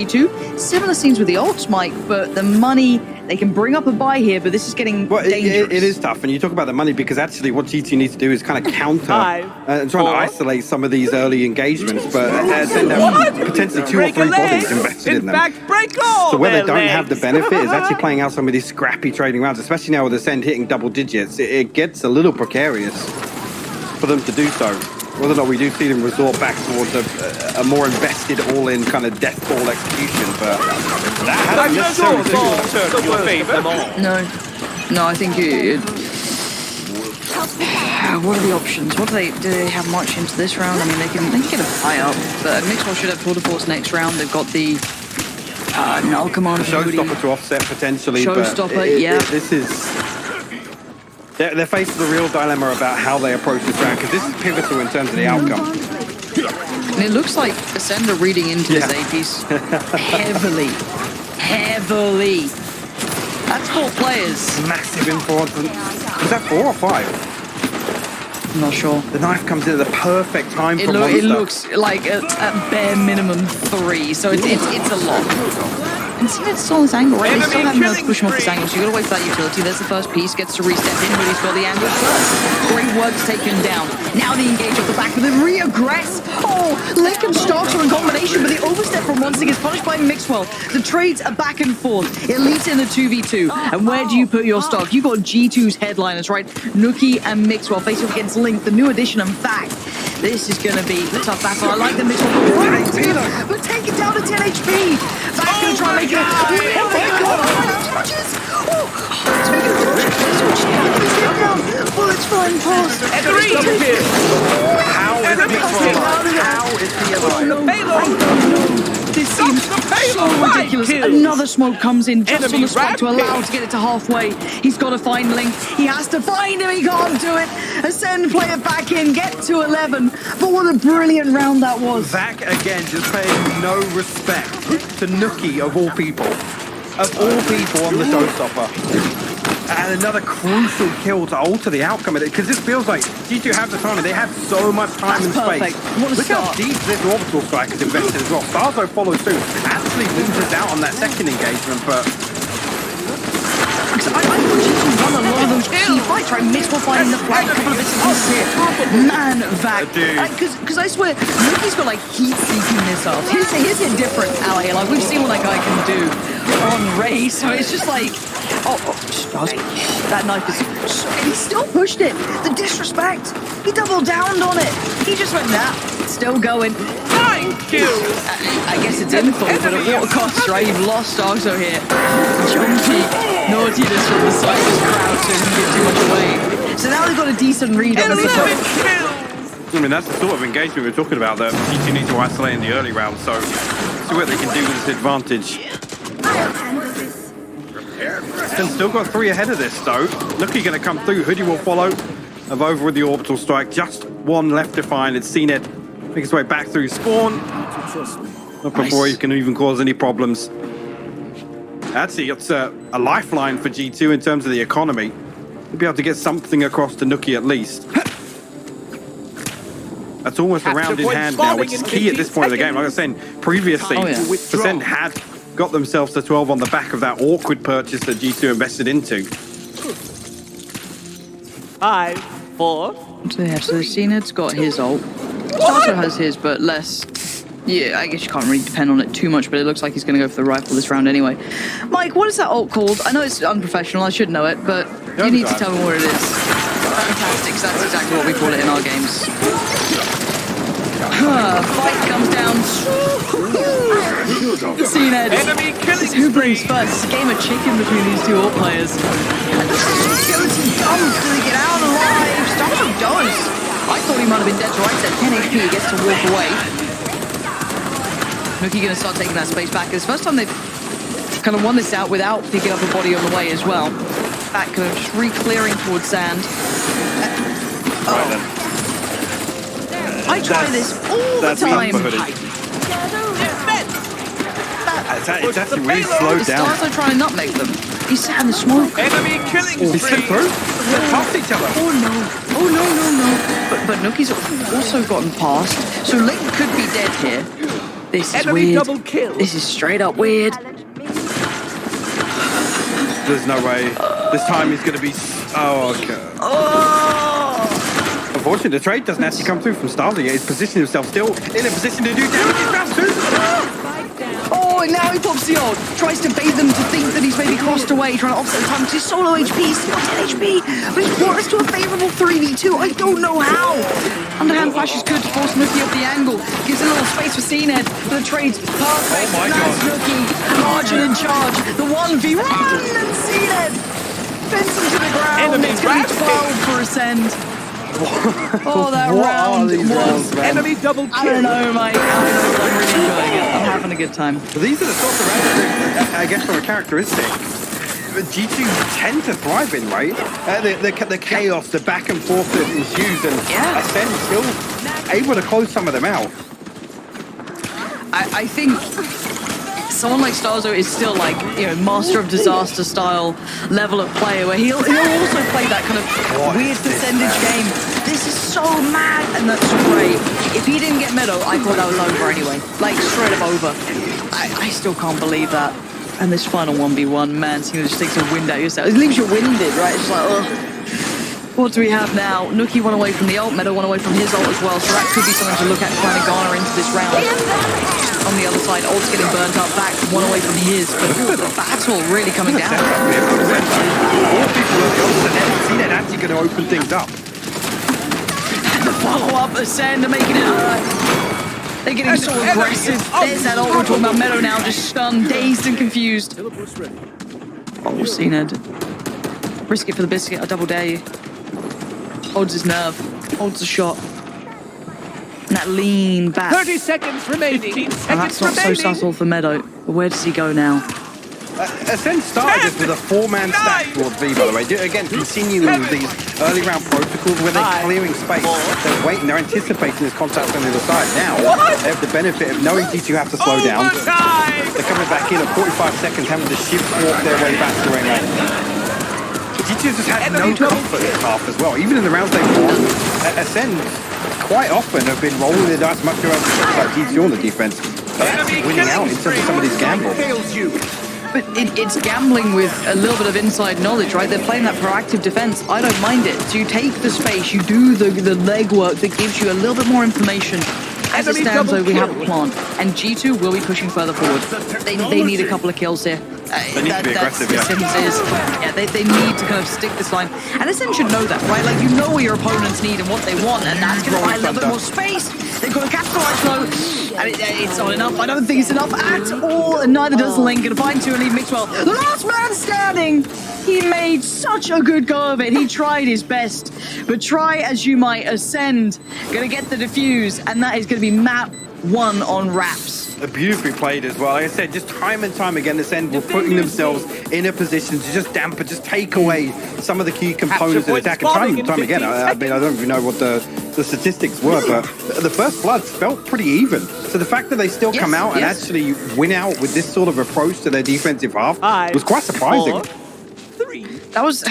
G2. Similar scenes with the ults, Mike, but the money, they can bring up a buy here, but this is getting dangerous. It is tough, and you talk about the money because actually what G2 needs to do is kind of counter and trying to isolate some of these early engagements, but then have potentially 2 or 3 bodies invested in them. So where they don't have the benefit is actually playing out some of these scrappy trading rounds, especially now with Ascend hitting double digits. It gets a little precarious for them to do so. Whether or not we do see them resort back towards a more invested, all-in kind of death ball execution, but that hasn't necessarily No, I think what are the options? Do they have much into this round? I mean, they can get a buy up, but Mixwell should have Tour de Force next round. They've got the null command. Showstopper to offset potentially, Showstopper, yeah. This is. They're faced with a real dilemma about how they approach this round, because this is pivotal in terms of the outcome. And it looks like Ascend are reading into this A piece heavily. That's 4 players. Massive influence. Was that 4 or 5? I'm not sure. The knife comes in at the perfect time for Monster. It looks like at bare minimum 3, so it's a lot. And see that's still on this angle, right? They still haven't been able to push him off this angle, so you gotta wait for that utility. There's the first piece, gets to re-step in, but he's got the angle first. Great work's taken down. Now the engage off the back with a re-aggress. Oh, Link and Starks are in combination, but the overstep from Monster gets punished by Mixwell. The trades are back and forth. It leads in the 2v2. And where do you put your stock? You got G2's headliners, right? Nuki and Mixwell face off against Link, the new addition and fact. This is gonna be a tough battle. I like the Mixwell, but take it down to 10 HP. Back and try and make it. Oh my god! Bullets flying past. How is he alive? This seems so ridiculous. Another smoke comes in just on the spot to allow him to get it to halfway. He's got to find Link. He has to find him. He can't do it. Ascend, play it back in, get to 11. But what a brilliant round that was. Vac again just paying no respect to Nuki of all people. Of all people on the showstopper. And another crucial kill to alter the outcome of it, because this feels like G2 have the time and they have so much time and space. Look how deep this orbital strike is invested as well. Starzo follows suit, actually loses out on that second engagement, but I thought G2 won a lot of those key fights, right? Mixwell finding the flag, a couple of bits of pieces here. Man, Vac. Because I swear, Nuki's got like heat-seeking missiles. Here's a different ally. Like, we've seen what that guy can do on Ray, so it's just like, that knife is, and he still pushed it. The disrespect. He doubled down on it. He just went, nah, still going. Thank you. I guess it's info, but at what cost, right? You've lost Starzo here. Chunky naughtiness from the side was crouching and get too much away. So now they've got a decent read on the I mean, that's the sort of engagement we're talking about that G2 need to isolate in the early round, so see what they can do with this advantage. Still got 3 ahead of this though. Nuki going to come through. Hoodie will follow. Of over with the orbital strike. Just 1 left to find. It's seen it make its way back through spawn. Not before he can even cause any problems. Actually, it's a lifeline for G2 in terms of the economy. We'll be able to get something across to Nuki at least. That's almost a round in hand now, which is key at this point of the game. Like I was saying previously, Percent had got themselves to 12 on the back of that awkward purchase that G2 invested into. 5, 4. So yeah, so Zenith's got his ult. Also has his, but less. Yeah, I guess you can't really depend on it too much, but it looks like he's going to go for the rifle this round anyway. Mike, what is that ult called? I know it's unprofessional, I should know it, but you need to tell me what it is. Fantastic, that's exactly what we call it in our games. Fight comes down. Zenith. Who brings first? It's a game of chicken between these 2 ult players. And this is agility dumps. Do they get out alive? Starzo does. I thought he might have been dead to rights at 10 HP. He gets to walk away. Nuki going to start taking that space back. It's the first time they've kind of won this out without picking up a body on the way as well. Back kind of just re-clearing towards sand. I try this all the time. It's actually really slowed down. Starzo trying to nutmeg them. He's sat in the smoke. Enemy killing He slipped through. They're past each other. Oh no. But Nuki's also gotten past. So Link could be dead here. This is Enemy weird. double kill. This is straight up weird. There's no way. This time he's going to be... Oh, okay. Oh! Unfortunately, the trade doesn't actually come through from Starly yet. He's positioning himself still in a position to do damage. He's about to. Oh, and now he pops the ult. Tries to bait them to think that he's maybe crossed away, trying to offset the time. He's solo HP, he's still 10 HP, but he's brought us to a favorable 3v2. I don't know how. Underhand flash is good to force Nuki up the angle. Gives a little space for CNED. The trade's perfect. Oh my Nice God. Nuki. Margin in charge. The 1v. Run! And CNED fence him to the ground. Enemy It's going to be 12 for Ascend. Oh, that What are round these was... rounds, man? Enemy double kill. I don't know, Mike. I don't know, but I'm really enjoying it. I'm having a good time. These are the sorts of rounds that, I guess, from a characteristic G2 tend to thrive in, right? The chaos, the back and forth that ensues, and Yeah. Ascend still able to close some of them out. I think someone like Starzo is still like, you know, master of disaster style level of player where he'll also play that kind of weird percentage game. This is so mad, and that's great. If he didn't get Meadow, I thought that was over anyway. Like, straight up over. I still can't believe that. And this final 1v1, man, so just takes a wind out of yourself. It leaves you winded, right? It's like, ugh. What do we have now? Nuki one away from the ult, Meadow one away from his ult as well, so that could be something to look at trying to garner into this round. On the other side, ult's getting burnt up, back one away from his, but the battle really coming down. All people are the opposite. CNED actually going to open things up. And the follow-up, Ascend, making it hurt. They're getting so aggressive. There's that ult we're talking about. Meadow now just stunned, dazed and confused. Oh, CNED. Risk it for the biscuit, I double dare you. Holds his nerve, holds the shot. And that lean back. 30 seconds remaining. 15 And seconds that's not so remaining. subtle for Meadow. But where does he go now? Ascend started just with a 4-man stack towards B, by the way. Again, continuing these early round protocols where they're clearing space. They're waiting, they're anticipating this contact on the other side. Now, they have the benefit of knowing G2 have to slow down. Overtime. They're coming back in at 45 seconds, having to shift walk their way back to ring lane. G2 just had no comfort this half as well. Even in the rounds they've won, Ascend quite often have been rolling the dice much around like G2 on the defense. They're actually winning out in terms of some of these gambles. But it's gambling with a little bit of inside knowledge, right? They're playing that proactive defense. I don't mind it. So you take the space, you do the legwork that gives you a little bit more information. As it stands, though, we have a plan, and G2 will be pushing further forward. They need a couple of kills here. They need to be aggressive, yeah. They need to kind of stick this line. And Ascend should know that, right? Like, you know what your opponents need and what they want, and that's going to buy a little bit more space. They've got to capitalize though, and it's not enough. I don't think it's enough at all, and neither does Link. Gonna find two and leave Mixwell. The last man standing! He made such a good go of it. He tried his best, but try as you might, Ascend gonna get the defuse, and that is gonna be map 1 on Raps. Beautifully played as well. Like I said, just time and time again, Ascend were putting themselves in a position to just dampen, just take away some of the key components of the attack. And time again, I mean, I don't even know what the statistics were, but the first bloods felt pretty even. So the fact that they still come out and actually win out with this sort of approach to their defensive half was quite surprising. 4, 3. That was...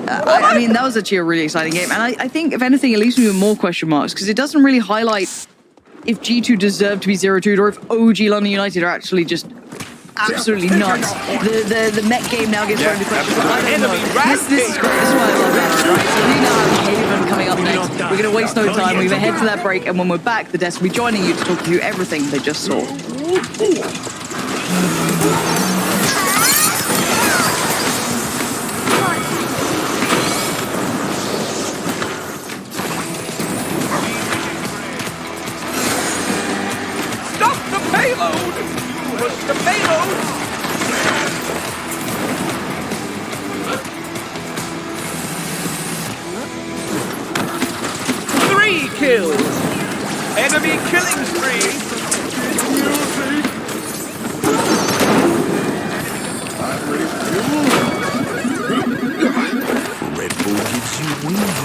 I mean, that was actually a really exciting game. And I think, if anything, it leaves me with more question marks, because it doesn't really highlight if G2 deserve to be 0-2'd or if OG London United are actually just absolutely nuts. The Met game now gets thrown into question. But I don't know. This is great. This is why I love it, right? So we now have Haven coming up next. We're going to waste no time. We're going to head to that break, and when we're back, the desk will be joining you to talk through everything they just saw. Payload! Push the payload! 3 kills! Enemy killing spree! Red Bull gives you wings.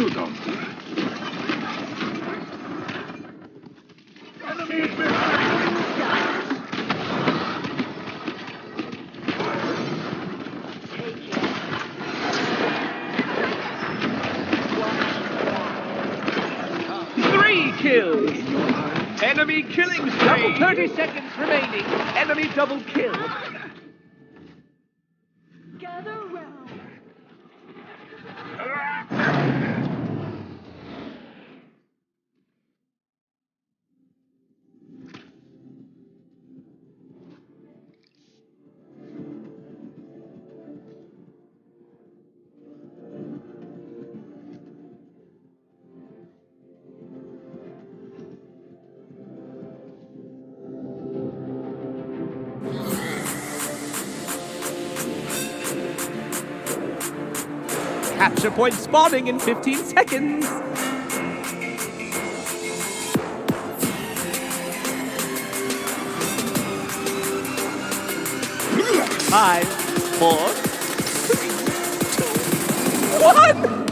Three kills. Enemy killing spree. 30 seconds remaining. Enemy double kill. Gather round. Capture point spawning in 15 seconds. Five, 4, 3, 2, 1.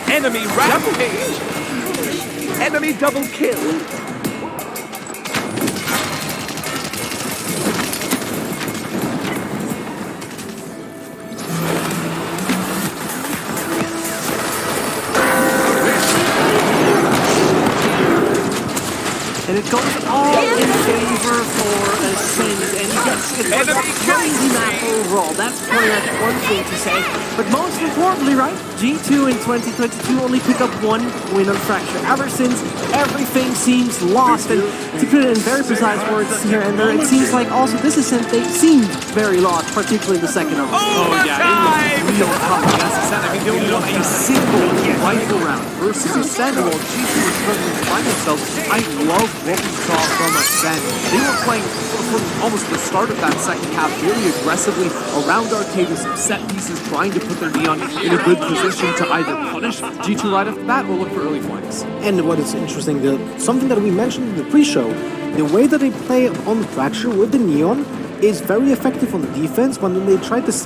Enemy rampage! Enemy double kill! And it goes all in favor for Ascend, and yes, it was a crazy map overall. That's pretty much one thing to say. But most importantly, right, G2 in 2022 only pick up one win on Fracture. Ever since, everything seems lost. And to put it in very precise words here and there, it seems like also this Ascent, they seemed very lost, particularly the second of it. Oh yeah, it was real tough against Ascent. I mean, they only won a single rifle round versus Ascent, while G2 was struggling to find themselves. I love what we saw from Ascent. They were playing from almost the start of that second half very aggressively around arcade with some set pieces, trying to put their Neon in a good position to either punish G2 right off the bat or look for early flanks. And what is interesting, something that we mentioned in the pre-show, the way that they play on the Fracture with the Neon is very effective on the defense, when they try the same